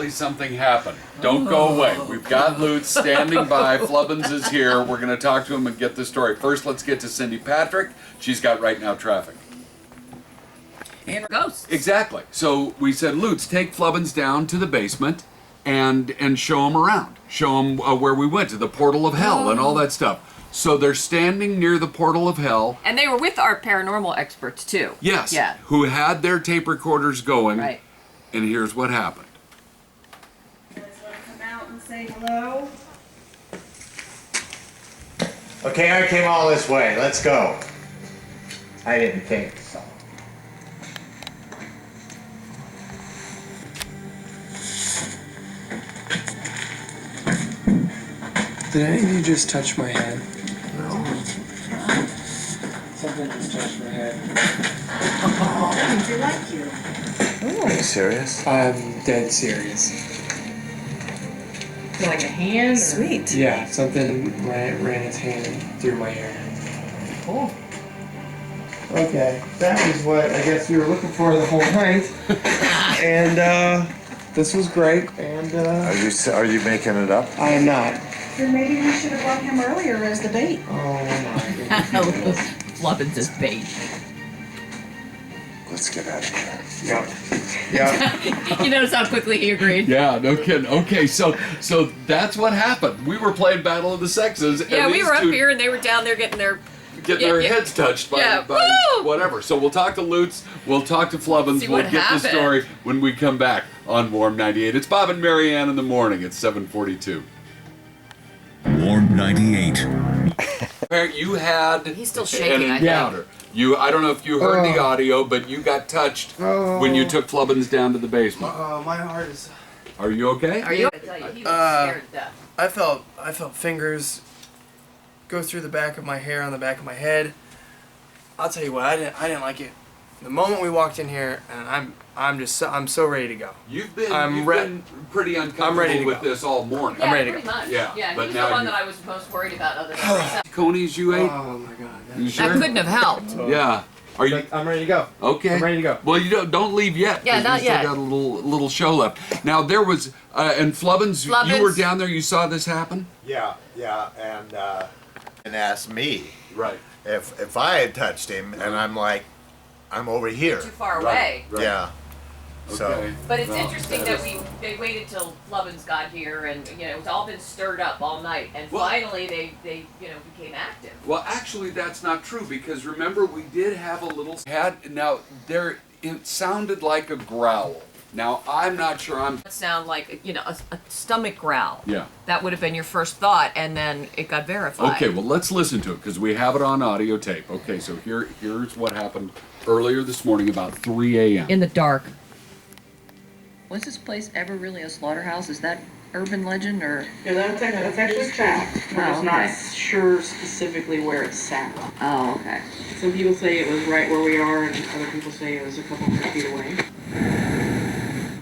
apparently something happened. Don't go away. We've got Lutz standing by. Flubbins is here. We're going to talk to him and get the story. First, let's get to Cindy Patrick. She's got right now traffic. And ghosts. Exactly. So we said, Lutz, take Flubbins down to the basement and show him around. Show him where we went, to the portal of hell and all that stuff. So they're standing near the portal of hell. And they were with our paranormal experts, too. Yes. Yeah. Who had their tape recorders going. Right. And here's what happened. You guys want to come out and say hello? Okay, I came all this way. Let's go. I didn't think so. Did any of you just touch my head? No. Something just touched my head. Oh, they like you. Are you serious? I'm dead serious. Like a hand? Sweet. Yeah, something ran its hand through my hair. Cool. Okay, that was what I guess we were looking for the whole night. And this was great. And Are you making it up? I am not. Then maybe we should have brought him earlier as the bait. Oh my goodness. Flubbins is bait. Let's get out of here. Yeah. You notice how quickly he agreed? Yeah, no kidding. Okay, so that's what happened. We were playing Battle of the Sexes. Yeah, and we these were up two here and they were down there getting their... their heads touched by Woo! whatever. So we'll talk to Lutz, we'll talk to Flubbins, See we'll what get happened. the story when we come back on Warm 98. It's Bob and Marianne in the morning. It's 7:42. Warm 98. You had He's still shaking, an I think. encounter. I don't know if you heard the audio, but you got touched when you took Flubbins down to the basement. My heart is... Are you okay? Are you? I tell you, he was scared to death. I felt fingers go through the back of my hair on the back of my head. I'll tell you what, I didn't like it. The moment we walked in here, and I'm so ready to go. You've been pretty uncomfortable with this all morning. Yeah, I'm ready to pretty go. much. Yeah, Yeah, but he's now the one you- that I was most worried about other than Conies you ate? Oh my god. You That sure? couldn't have helped. Yeah. Are you I'm ready to go. okay? I'm ready to go. Well, you don't leave yet. Yeah, 'cause not we still yet. got a little show left. Now there was and Flubbins, you Flubbins. were down there. You saw this happen. Yeah, and asked me Right. if I had touched him, and I'm like, I'm over here. Too far away. Right. Yeah. So Okay. But it's Well, interesting that they waited till Flubbins got here and it's all been stirred up all night and Well- finally they became active. Well, actually, that's not true because remember we did have a little it sounded like a growl. Now I'm not sure I'm. It sounded like a stomach growl. Yeah. That would have been your first thought, and then it got verified. Okay, well let's listen to it because we have it on audio tape. Okay, so here's what happened earlier this morning about 3 a.m. In the dark. Was this place ever really a slaughterhouse? Is that urban legend or? Yeah, that's actually fact. We're just not sure specifically where it sat. Oh, okay. Some people say it was right where we are, and other people say it was a couple hundred feet away.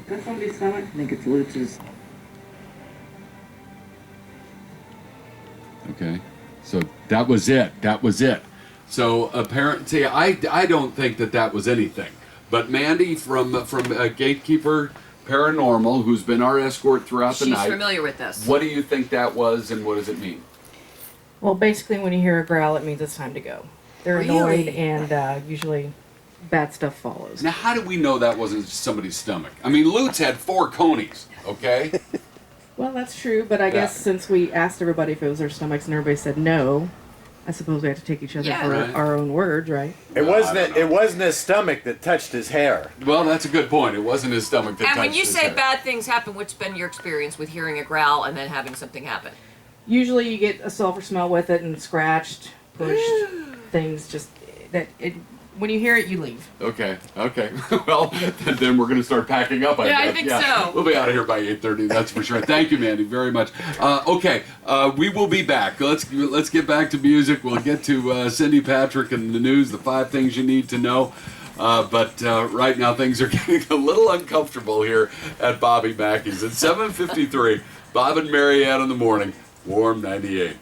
That's somebody's stomach. I think it's Lutz's. Okay, so that was it. That was it. So apparently, I don't think that was anything. But Mandy from Gatekeeper Paranormal, who's been our escort throughout the night. She's familiar with this. What do you think that was, and what does it mean? Well, basically, when you hear a growl, it means it's time to go. They're annoyed, and usually bad stuff follows. Now, how do we know that wasn't somebody's stomach? I mean, Lutz had 4 conies, okay? Well, that's true, but I guess since we asked everybody if it was their stomachs and everybody said no, I suppose we have to take each other for Right. our own words, right? it wasn't his stomach that touched his hair. Well, that's a good point. It wasn't his stomach that And touched when you his say hair. bad things happen, what's been your experience with hearing a growl and then having something happen? Usually you get a sulfur smell with it and scratched, pushed, things just that it. When you hear it, you leave. Okay. Well, then we're going to start packing up. Yeah, I guess. think so. We'll be out of here by 8:30. That's for sure. Thank you, Mandy, very much. Okay, we will be back. Let's get back to music. We'll get to Cindy Patrick and the news, the 5 things you need to know. But right now things are getting a little uncomfortable here at Bobby Mackeys. It's 7:53. Bob and Marianne in the morning. Warm 98.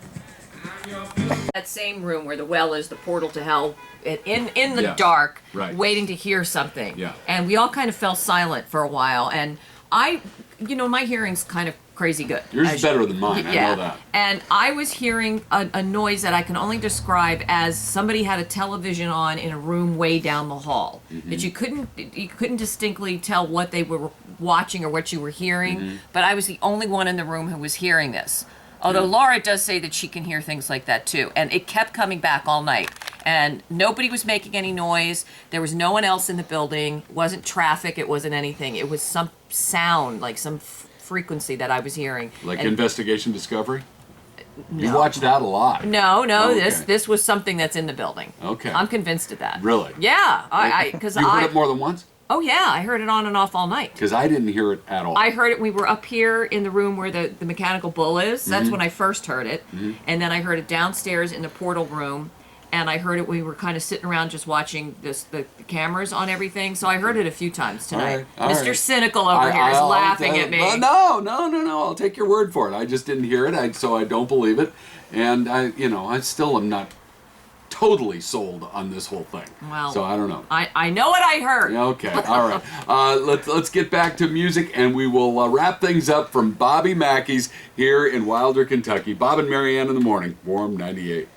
That same room where the well is, the portal to hell, in the Yes, dark, right. waiting to hear something. Yeah. And we all kind of fell silent for a while. And I my hearing's kind of crazy good. Yours is better than mine. I know that. And I was hearing a noise that I can only describe as somebody had a television on in a room way down the hall. That you couldn't distinctly tell what they were watching or what you were hearing. But I was the only one in the room who was hearing this. Although Laura does say that she can hear things like that too. And it kept coming back all night. And nobody was making any noise. There was no one else in the building. It wasn't traffic. It wasn't anything. It was some sound, like some frequency that I was hearing. Like and Investigation Discovery? no. You watch that a lot. No, Okay. this was something that's in the building. Okay. I'm convinced of that. Really? Yeah, because You heard it more than once? Oh yeah, I heard it on and off all night. Because I didn't hear it at all. I heard it. We were up here in the room where the mechanical bull is. That's when I first heard it, and then I heard it downstairs in the portal room, and I heard it. We were kind of sitting around just watching the cameras on everything. So I heard it a few times tonight. All right. Mr. Cynical over here is laughing at me. Well, no. I'll take your word for it. I just didn't hear it, so I don't believe it, and I still am not totally sold on this whole thing. Well, so I don't know. I know what I heard. Okay, all right. Let's get back to music, and we will wrap things up from Bobby Mackeys here in Wilder, Kentucky. Bob and Marianne in the morning, Warm 98.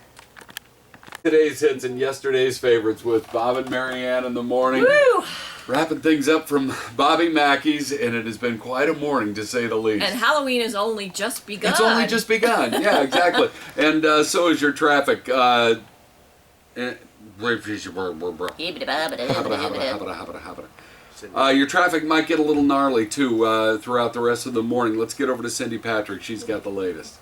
Today's hits and yesterday's favorites with Bob and Marianne in the morning. Woo! Wrapping things up from Bobby Mackeys, and it has been quite a morning to say the least. And Halloween has only just begun. It's only just begun. Yeah, exactly. And so is your traffic. Your traffic might get a little gnarly too throughout the rest of the morning. Let's get over to Cindy Patrick. She's got the latest.